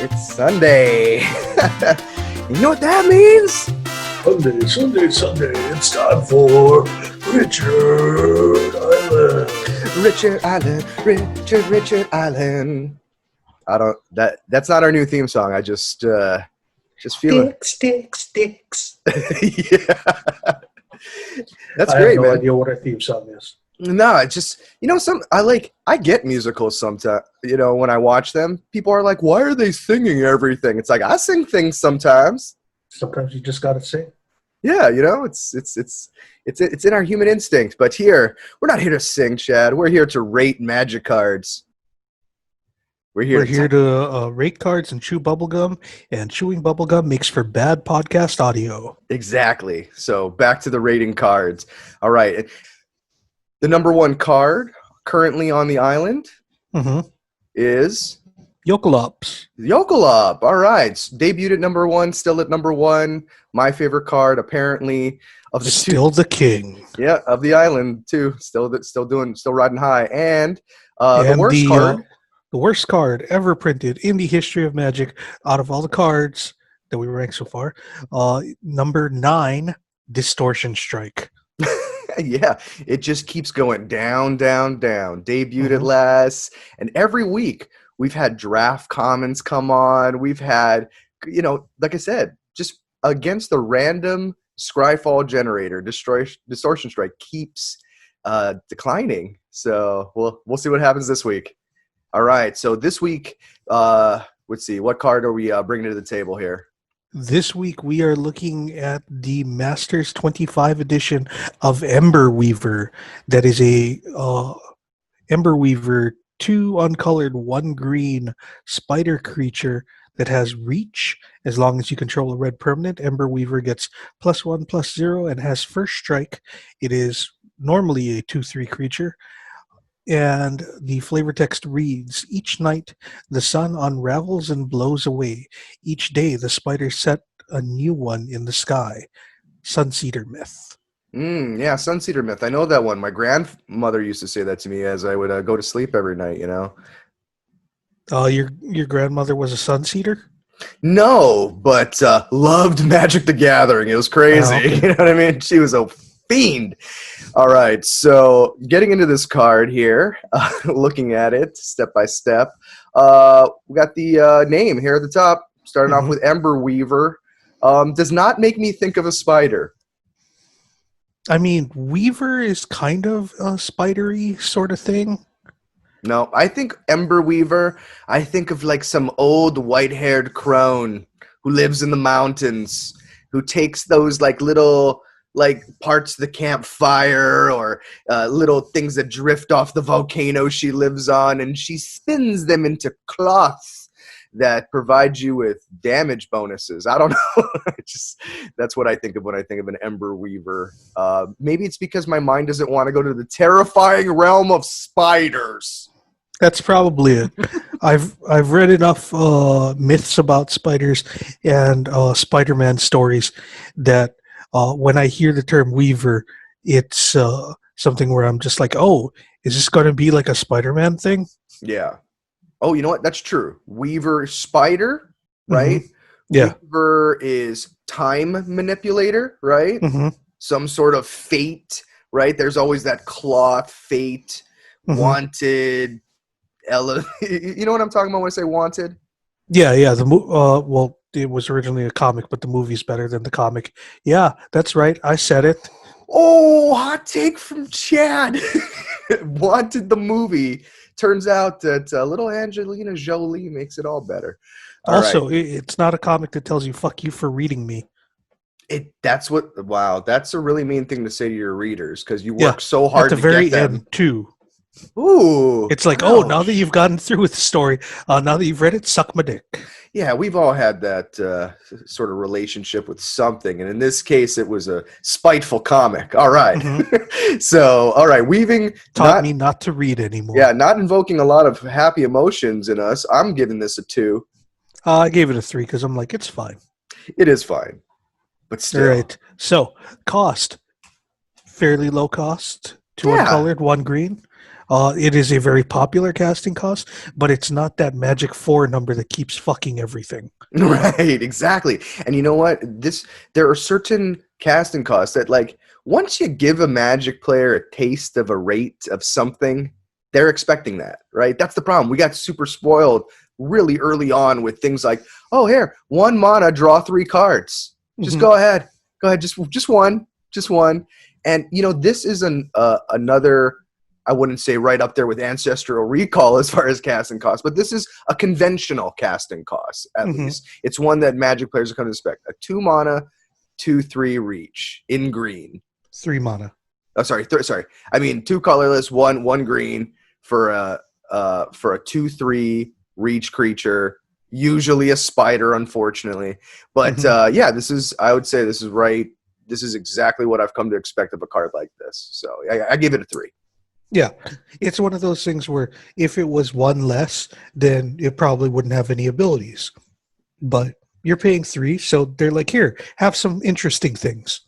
It's Sunday. You know what that means? Sunday. It's time for Richard Island. Richard Island. That's not our new theme song. I just feel Sticks. yeah. That's I great, have no man. idea what our theme song is. No, it's just, I get musicals sometimes, when I watch them. People are like, why are they singing everything? It's like, I sing things sometimes. Sometimes you just gotta sing. Yeah, it's in our human instinct. But here, we're not here to sing, Chad. We're here to rate magic cards. We're here to rate cards and chew bubblegum, and chewing bubblegum makes for bad podcast audio. Exactly. So back to the rating cards. All right. The number one card currently on the island is Yokolops. Yokolop. All right. Debuted at number one, still at number one. My favorite card, apparently, of the the king. Yeah, of the island too. Still riding high. And the worst card. The worst card ever printed in the history of Magic out of all the cards that we ranked so far. Number 9, Distortion Strike. Yeah, it just keeps going down. Debuted at last. And every week we've had draft commons come on. We've had, like I said, just against the random Scryfall generator, Distortion Strike keeps declining. So we'll see what happens this week. All right, so this week, let's see, what card are we bringing to the table here? This week we are looking at the Masters 25 edition of Ember Weaver. That is a Ember Weaver 2 uncolored 1 green spider creature that has reach. As long as you control a red permanent, Ember Weaver gets +1/+0 and has first strike. It is normally a 2/3 creature. And the flavor text reads, each night the sun unravels and blows away. Each day the spiders set a new one in the sky. Sunseeder Myth. Yeah, Sunseeder Myth. I know that one. My grandmother used to say that to me as I would go to sleep every night, Your grandmother was a Sunseeder? No, but loved Magic the Gathering. It was crazy. Okay. You know what I mean? She was a fiend. All right, so getting into this card here, looking at it step by step, we got the name here at the top, starting off with Ember Weaver. Does not make me think of a spider. I mean, Weaver is kind of a spidery sort of thing. No, I think Ember Weaver, I think of like some old white-haired crone who lives in the mountains, who takes those like little parts of the campfire or little things that drift off the volcano she lives on, and she spins them into cloths that provide you with damage bonuses. I don't know. That's what I think of when I think of an Ember Weaver. Maybe it's because my mind doesn't want to go to the terrifying realm of spiders. That's probably it. I've read enough myths about spiders and Spider-Man stories that when I hear the term Weaver, it's something where I'm just like, oh, is this going to be like a Spider-Man thing? Yeah. Oh, you know what? That's true. Weaver spider, right? Yeah. Weaver is time manipulator, right? Some sort of fate, right? There's always that cloth fate, wanted. You know what I'm talking about when I say wanted? Yeah. Well, it was originally a comic, but the movie's better than the comic. Yeah, that's right. I said it. Oh, hot take from Chad. Wanted the movie. Turns out that little Angelina Jolie makes it all better. Also, it's not a comic that tells you, fuck you for reading me. Wow, that's a really mean thing to say to your readers because you work so hard at the to very get them. end, too. Ooh. It's like, ouch. oh, now that you've gotten through with the story, now that you've read it, suck my dick. Yeah, we've all had that sort of relationship with something. And in this case, it was a spiteful comic. All right. So, all right, weaving. Taught me not to read anymore. Yeah, not invoking a lot of happy emotions in us. I'm giving this a 2. I gave it a 3 because I'm like, it's fine. It is fine. But still. All right. So, cost. Fairly low cost. 2 uncolored, 1 green. It is a very popular casting cost, but it's not that magic 4 number that keeps fucking everything. Right, exactly. And you know what? There are certain casting costs that, like, once you give a Magic player a taste of a rate of something, they're expecting that, right? That's the problem. We got super spoiled really early on with things like, oh, here, 1 mana, draw 3 cards. Just Mhm. go ahead, just one. And you know, this is another. I wouldn't say right up there with Ancestral Recall as far as casting costs, but this is a conventional casting cost, at Mhm. least. It's one that Magic players are coming to expect. A 2 mana, 2/3 reach in green. 3 mana. Oh, sorry. I mean 2 colorless, one green for a 2/3 reach creature. Usually a spider, unfortunately. But Mhm. I would say this is right. This is exactly what I've come to expect of a card like this. So I give it a 3. Yeah, it's one of those things where if it was 1 less, then it probably wouldn't have any abilities. But you're paying 3, so they're like, here, have some interesting things.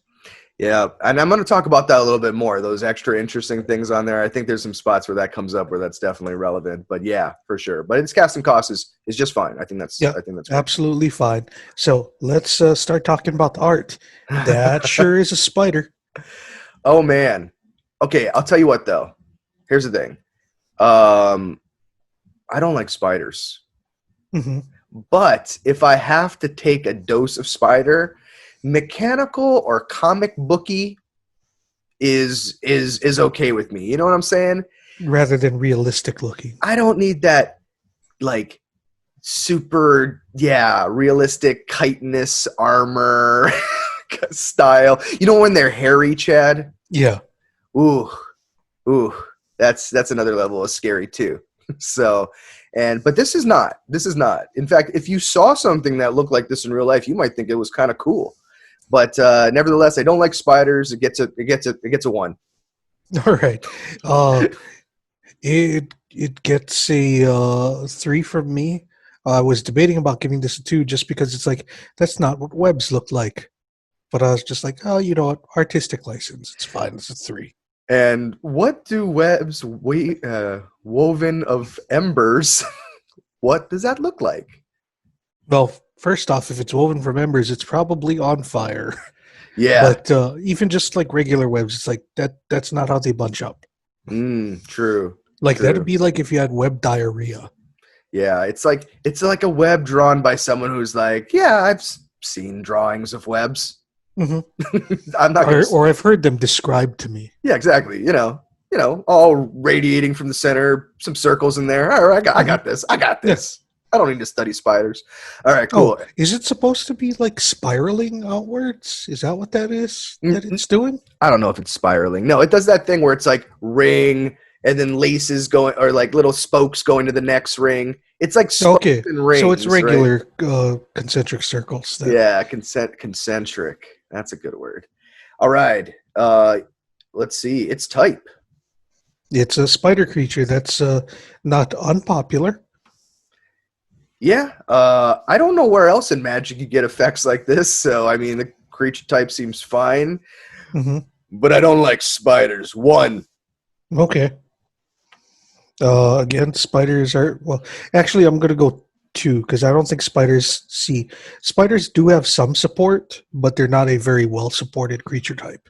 Yeah, and I'm going to talk about that a little bit more. Those extra interesting things on there. I think there's some spots where that comes up where that's definitely relevant. But yeah, for sure. But its casting cost is just fine. Yeah, I think that's good. absolutely fine. So let's start talking about the art. That sure is a spider. Oh man. Okay, I'll tell you what though. Here's the thing. Um, I don't like spiders. Hmm. But if I have to take a dose of spider, mechanical or comic booky is okay with me. You know what I'm saying? Rather than realistic looking. I don't need that like super realistic chitinous armor style. You know when they're hairy, Chad? Yeah. Ooh, ooh, that's another level of scary too. So, but this is not. This is not. In fact, if you saw something that looked like this in real life, you might think it was kind of cool. But nevertheless, I don't like spiders. It gets a 1. All right. Uh, it gets a 3 from me. I was debating about giving this a 2 just because it's like that's not what webs look like. But I was just like, oh, you know what? Artistic license. It's fine. It's a 3. And what do webs woven of embers? What does that look like? Well, first off, if it's woven from embers, it's probably on fire. Yeah. But even just like regular webs, it's like that's not how they bunch up. True. Like that'd True. be like if you had web diarrhea. Yeah, it's like a web drawn by someone who's like, yeah, I've seen drawings of webs. Hmm. I'm not gonna. Or I've heard them described to me. Yeah, exactly. All radiating from the center, some circles in there. All right, I Mhm. got this. I got Yeah. this. I don't need to study spiders. All right, Oh, cool. is it supposed to be like spiraling outwards? Is that what that is that it's doing? I don't know if it's spiraling. No, it does that thing where it's like ring and then laces going, or like little spokes going to the next ring. It's like spokes Okay, and so it's rings, right? regular concentric circles then. Yeah, concentric. That's a good word. All right. Let's see. It's type. It's a spider creature that's not unpopular. Yeah. I don't know where else in Magic you get effects like this. So I mean, the creature type seems fine, Hmm. but I don't like spiders. 1. Okay. Again, spiders are well. Actually, I'm gonna go 2 because I don't think spiders. See, spiders do have some support, but they're not a very well supported creature type.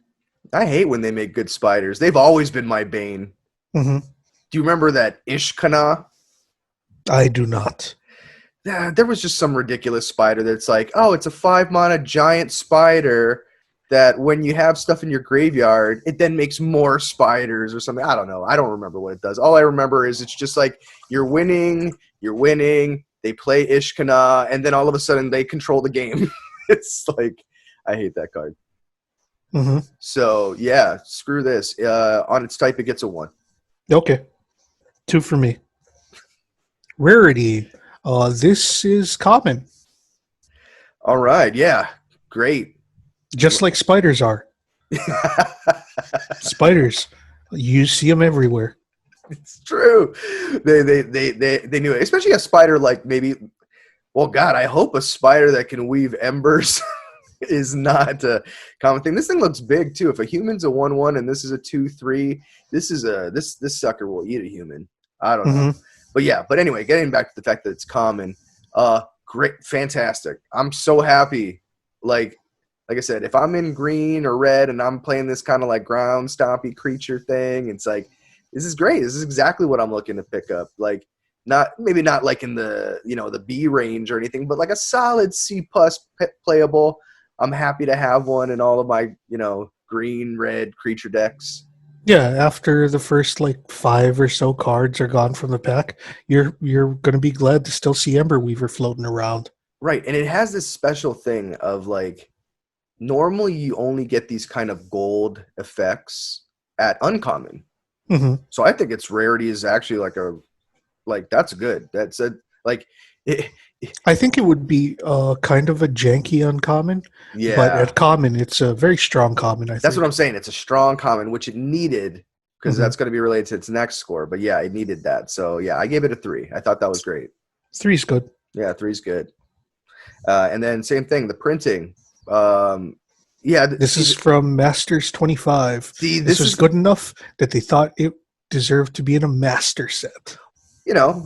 I hate when they make good spiders. They've always been my bane. Hmm. Do you remember that Ishkana? I do not. Yeah, there was just some ridiculous spider that's like, oh, it's a 5 mana giant spider that when you have stuff in your graveyard, it then makes more spiders or something. I don't know. I don't remember what it does. All I remember is it's just like you're winning, they play Ishkana, and then all of a sudden they control the game. It's like, I hate that card. Hmm. So, yeah, screw this. On its type, it gets a 1. Okay, 2 for me. Rarity. This is common, All right, yeah, great. just like spiders are. Spiders, you see them everywhere. It's true. They knew it, especially a spider like maybe. Well, God, I hope a spider that can weave embers. is not a common thing. This thing looks big too. If a human's a 1/1 and this is a 2/3, this sucker will eat a human. I don't know. Hmm. But yeah, but anyway, getting back to the fact that it's common, great, fantastic. I'm so happy. Like I said, if I'm in green or red and I'm playing this kind of like ground stompy creature thing, it's like this is great. This is exactly what I'm looking to pick up. Like maybe not like in the the B range or anything, but like a solid C plus playable. I'm happy to have one in all of my green red creature decks. Yeah, after the first like 5 or so cards are gone from the pack, you're gonna be glad to still see Emberweaver floating around. Right, and it has this special thing of like normally you only get these kind of gold effects at uncommon. Hmm. So I think its rarity is actually like that's good. That's a like it, I think it would be kind of a janky uncommon, but yeah. at common, it's a very strong common, I That's what I'm think. saying. It's a strong common, which it needed because Hmm. that's going to be related to its next score. But yeah, it needed that. So yeah, I gave it a 3. I thought that was great. Three's good. Yeah, three's good. And then same thing, the printing. Yeah, This is from Masters 25. see, This this was is good enough that they thought it deserved to be in a master set.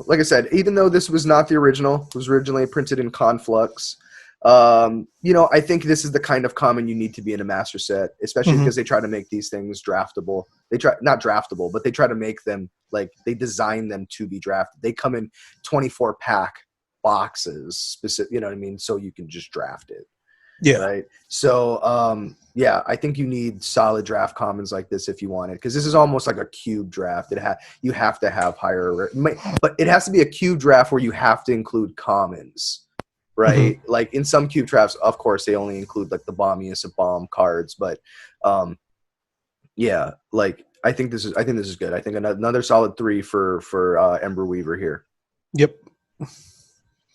like I said, even though this was not the original, it was originally printed in Conflux. I think this is the kind of common you need to be in a master set, especially Hmm. because they try to make these things draftable. They try not draftable, but they try to make them like they design them to be drafted. They come in 24 pack boxes, specific, you know what I mean, so you can just draft it. Yeah. Right. So, yeah, I think you need solid draft commons like this if you want it, because this is almost like a cube draft. You have to have higher, but it has to be a cube draft where you have to include commons, Hmm. right? Like in some cube drafts, of course, they only include like the bombiest of bomb cards, but yeah, like I think this is good. I think another solid 3 for Ember Weaver here. Yep.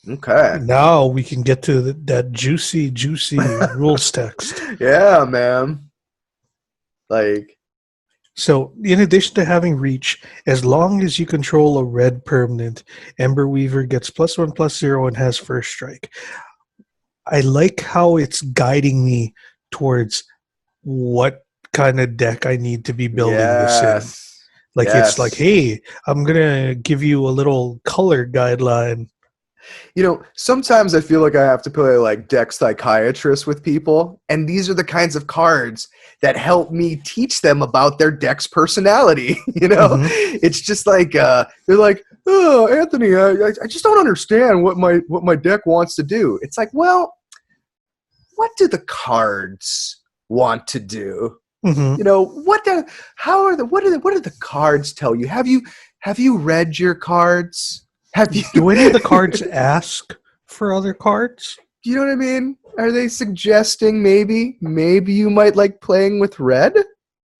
Okay. Now we can get to that juicy, juicy rules text. Yeah, man. Like. So, in addition to having reach, as long as you control a red permanent, Ember Weaver gets +1/+0 and has first strike. I like how it's guiding me towards what kind of deck I need to be building this in. Yes. Like it's like, Yes. hey, I'm gonna give you a little color guideline. Sometimes I feel like I have to play like deck psychiatrist with people, and these are the kinds of cards that help me teach them about their deck's personality. Hmm. It's just like they're like, "Oh, Anthony, I just don't understand what my deck wants to do." It's like, well, what do the cards want to do? Hmm. What do the cards tell you? Have you read your cards? Have you Do any of the cards ask for other cards? you know what I mean? Are they suggesting maybe you might like playing with red?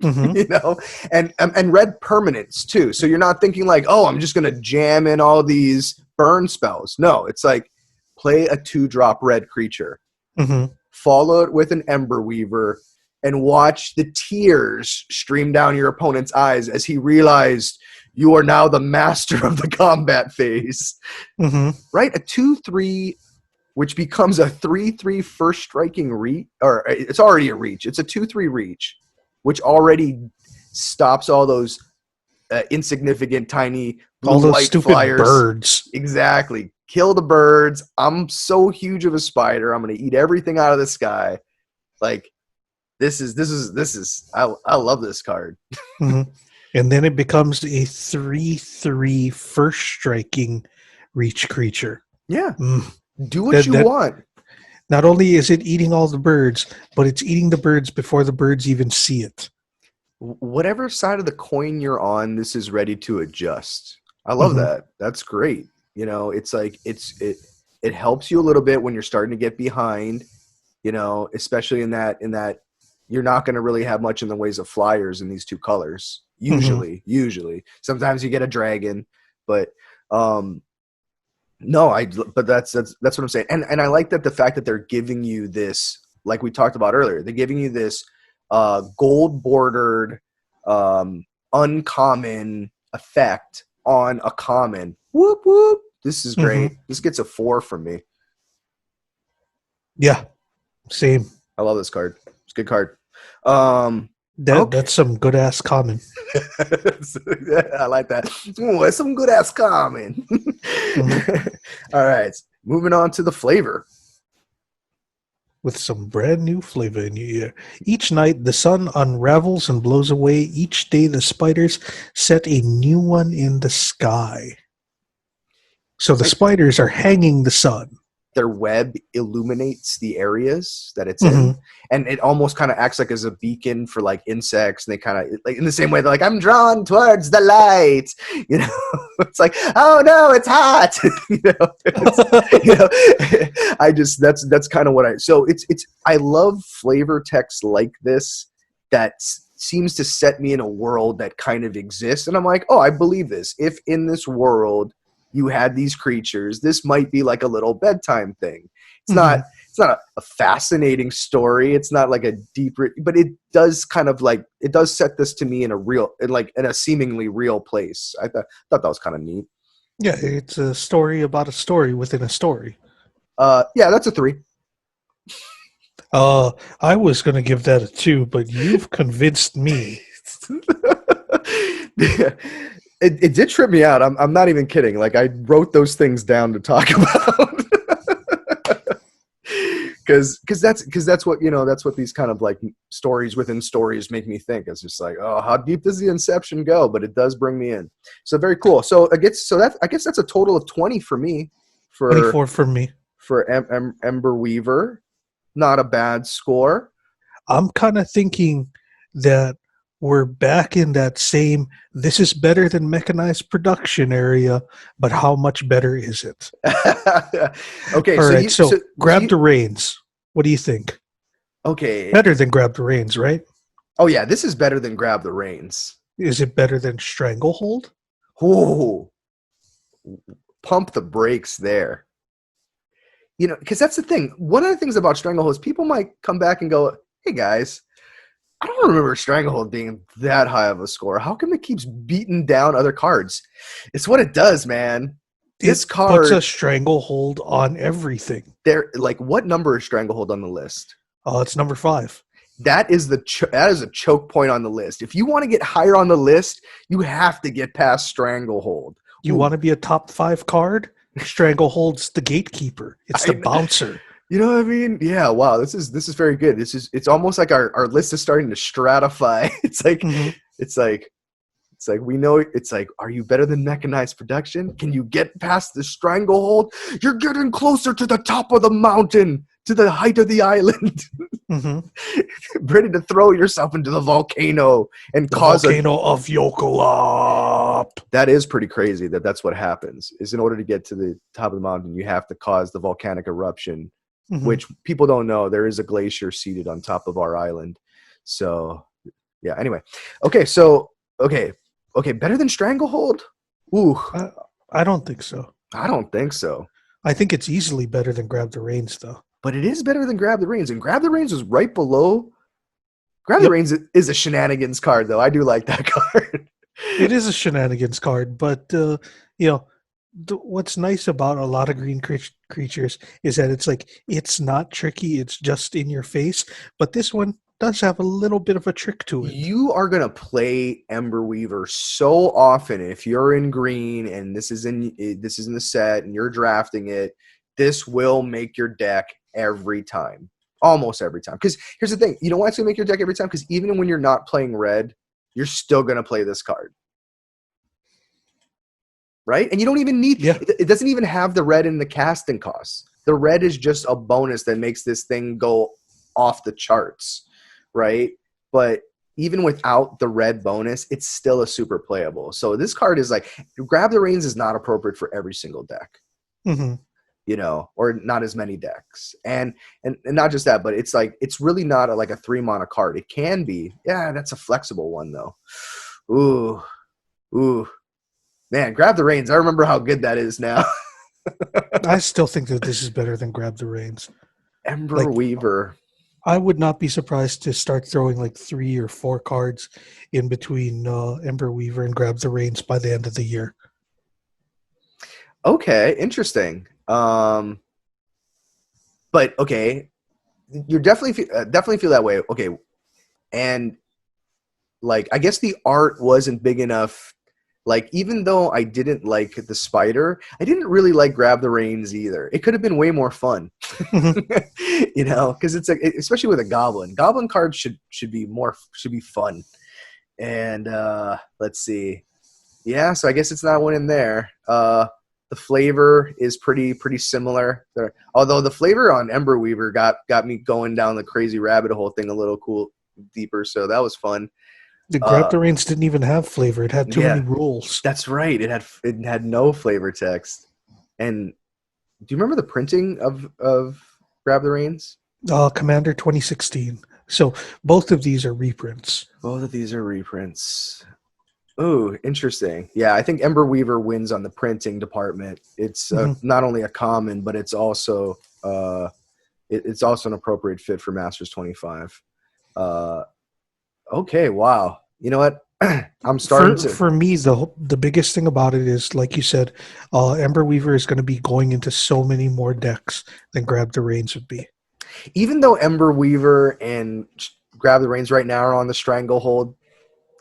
Hmm. you know, and red permanents too. So you're not thinking like, oh, I'm just gonna jam in all these burn spells. No, it's like play a 2-drop red creature, Hmm. follow it with an Ember Weaver, and watch the tears stream down your opponent's eyes as he realized you are now the master of the combat phase. Hmm. Right? A 2/3, which becomes a 3/3 first striking reach, or it's already a reach. It's a 2/3 reach, which already stops all those insignificant, tiny All those blue-white stupid flyers. birds. Exactly. Kill the birds. I'm so huge of a spider. I'm going to eat everything out of the sky. Like, this is. I love this card. Hmm. And then it becomes a 3/3 first striking reach creature. Yeah. Mm. Do what That you that want. not only is it eating all the birds, but it's eating the birds before the birds even see it. Whatever side of the coin you're on, this is ready to adjust. I love Hmm. that. That's great. It's like it helps you a little bit when you're starting to get behind, especially in that you're not going to really have much in the ways of flyers in these two colors. Hmm. Usually. Sometimes you get a dragon, but no, but that's what I'm saying. And I like that the fact that they're giving you this, like we talked about earlier, they're giving you this gold bordered uncommon effect on a common. Whoop whoop. This is Hmm. great. This gets a 4 from me. Yeah, same. I love this card. It's a good card. Okay. That's some good ass common. I like that. Ooh, that's some good ass common. All right. Moving on to the flavor. With some brand new flavor in your ear. Each night, the sun unravels and blows away. Each day, the spiders set a new one in the sky. So the spiders are hanging the sun. Their web illuminates the areas that it's Mm-hmm. in, and it almost kind of acts like as a beacon for like insects, and they kind of like in the same way they're like, I'm drawn towards the light, you know. It's like, oh no, it's hot. I just that's kind of what it's I love flavor text like this that seems to set me in a world that kind of exists, and I'm like, oh, I believe this. If in this world you had these creatures, this might be like a little bedtime thing. It's not a fascinating story. It's not like a deeper, but it does kind of like, it does set this to me in a seemingly real place. I thought that was kind of neat. Yeah, it's a story about a story within a story. Yeah, that's a 3. I was going to give that a 2, but you've convinced me. It did trip me out. I'm not even kidding. Like, I wrote those things down to talk about. Because that's what, that's what these kind of like stories within stories make me think. It's just like, oh, how deep does the inception go? But it does bring me in. So very cool. So I guess that's a total of 20 for me. 24 for me. For Ember Weaver. Not a bad score. I'm kind of thinking that we're back in that same, this is better than mechanized production area, but how much better is it? Okay, all right, so grab the reins. What do you think? Okay. Better than grab the reins, right? Oh, yeah, this is better than grab the reins. Is it better than Stranglehold? Ooh. Pump the brakes there. Because that's the thing. One of the things about Stranglehold is people might come back and go, hey, guys, I don't remember Stranglehold being that high of a score. How come it keeps beating down other cards? It's what it does, man. This card puts a Stranglehold on everything. Like, what number is Stranglehold on the list? Oh, it's number 5. That is that is a choke point on the list. If you want to get higher on the list, you have to get past Stranglehold. You want to be a top 5 card? Stranglehold's the gatekeeper. It's the bouncer. You know what I mean? Yeah. Wow. This is very good. It's almost like our list is starting to stratify. It's like we know. It's like, are you better than mechanized production? Can you get past the Stranglehold? You're getting closer to the top of the mountain, to the height of the island. Ready to throw yourself into the volcano and cause volcano of Yokolop. That is pretty crazy. That's what happens. Is in order to get to the top of the mountain, you have to cause the volcanic eruption. Which people don't know, there is a glacier seated on top of our island. So, yeah. Anyway, okay. So, okay, better than Stranglehold? Ooh, I don't think so. I don't think so. I think it's easily better than Grab the Reins, though. But it is better than Grab the Reins, and Grab the Reins is right below. Grab the Reins is a shenanigans card, though. I do like that card. It is a shenanigans card, but what's nice about a lot of green creatures is that it's like, it's not tricky, it's just in your face, but this one does have a little bit of a trick to it. You are going to play Ember Weaver so often if you're in green and this is in the set and you're drafting it, this will make your deck every time. Almost every time. Because here's the thing, you know why it's going to make your deck every time? Because even when you're not playing red, you're still going to play this card. Right? And you don't even need, it doesn't even have the red in the casting costs. The red is just a bonus that makes this thing go off the charts, right? But even without the red bonus, it's still a super playable. So this card is like, Grab the Reins is not appropriate for every single deck, or not as many decks. And not just that, but it's like, it's really not like a 3-mana card. It can be. Yeah, that's a flexible one though. Ooh. Man, Grab the Reins. I remember how good that is now. I still think that this is better than Grab the Reins. Ember Weaver. I would not be surprised to start throwing like 3 or 4 cards in between Ember Weaver and Grab the Reins by the end of the year. Okay, interesting. But okay, you definitely feel that way. Okay, and like I guess the art wasn't big enough. Like even though I didn't like the spider, I didn't really like grab the reins either. It could have been way more fun, Mhm. because it's especially with a goblin. Goblin cards should be fun. And let's see, yeah. So I guess it's not one in there. The flavor is pretty similar. Although the flavor on Ember Weaver got me going down the crazy rabbit hole thing a little cool deeper. So that was fun. The Grab the Reins didn't even have flavor. It had too many Yeah. rules. That's right. It had no flavor text. And do you remember the printing of Grab the Reins? Commander 2016. So both of these are reprints. Both of these are reprints. Oh, interesting. Yeah, I think Ember Weaver wins on the printing department. It's Mhm. not only a common, but it's also it's also an appropriate fit for Masters 25. Okay, wow. You know what? I'm starting to. For me, the biggest thing about it is, like you said, Ember Weaver is going to be going into so many more decks than Grab the Reins would be. Even though Ember Weaver and Grab the Reins right now are on the Stranglehold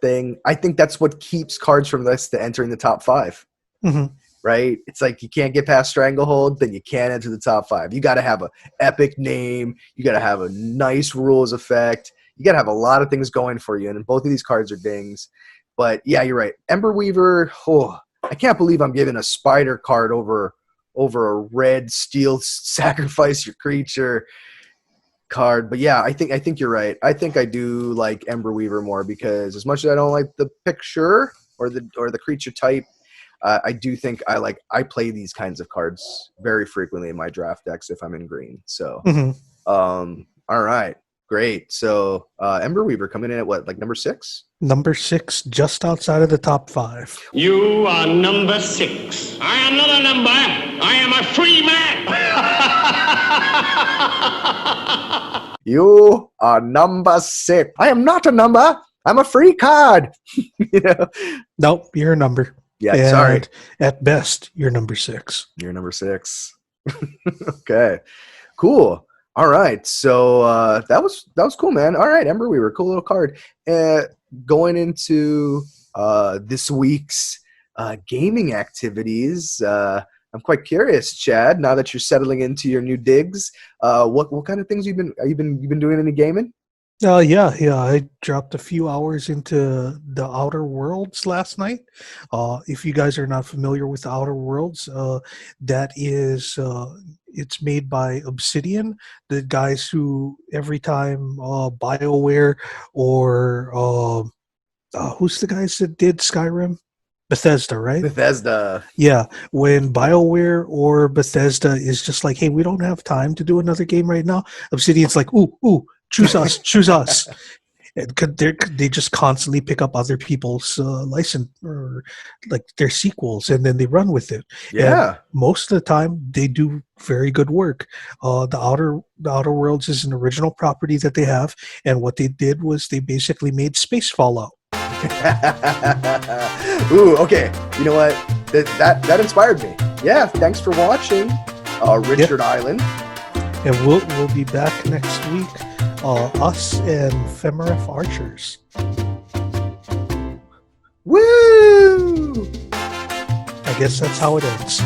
thing, I think that's what keeps cards from this to entering the top 5. Mhm. Right? It's like you can't get past Stranglehold, then you can't enter the top 5. You got to have an epic name. You got to have a nice rules effect. You got to have a lot of things going for you, and both of these cards are dings. But yeah, you're right. Ember Weaver. Oh, I can't believe I'm giving a spider card over a red steel sacrifice your creature card. But yeah, I think you're right. I think I do like Ember Weaver more because as much as I don't like the picture or the creature type, I do think I play these kinds of cards very frequently in my draft decks if I'm in green. So, Mhm. All right, great. So Ember Weaver coming in at what, like number 6? Number 6, just outside of the top 5. You are number 6. I am not a number. I am a free man. You are number 6. I am not a number. I'm a free card. You know? Nope, you're a number. Yeah, And sorry. at best, you're number 6. You're number 6. Okay, cool. All right, so that was cool, man. All right, Ember Weaver, cool little card. Going into this week's gaming activities, I'm quite curious, Chad. Now that you're settling into your new digs, what kind of things you've been doing any gaming? Yeah. I dropped a few hours into the Outer Worlds last night. If you guys are not familiar with the Outer Worlds, that is, it's made by Obsidian, the guys who every time BioWare or who's the guys that did Skyrim? Bethesda, right? Bethesda. Yeah, when BioWare or Bethesda is just like, hey, we don't have time to do another game right now, Obsidian's like, ooh, choose us, choose us. They just constantly pick up other people's license or like their sequels, and then they run with it. Yeah. And most of the time, they do very good work. The Outer Worlds is an original property that they have, and what they did was they basically made space Fallout. Ooh, okay. You know what? That inspired me. Yeah, thanks for watching, Richard Island. And we'll be back next week. Us and Femeref Archers. Woo! I guess that's how it ends.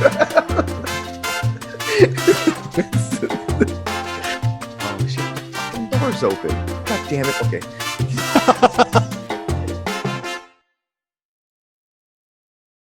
Oh shit! The fucking door's open. God damn it! Okay.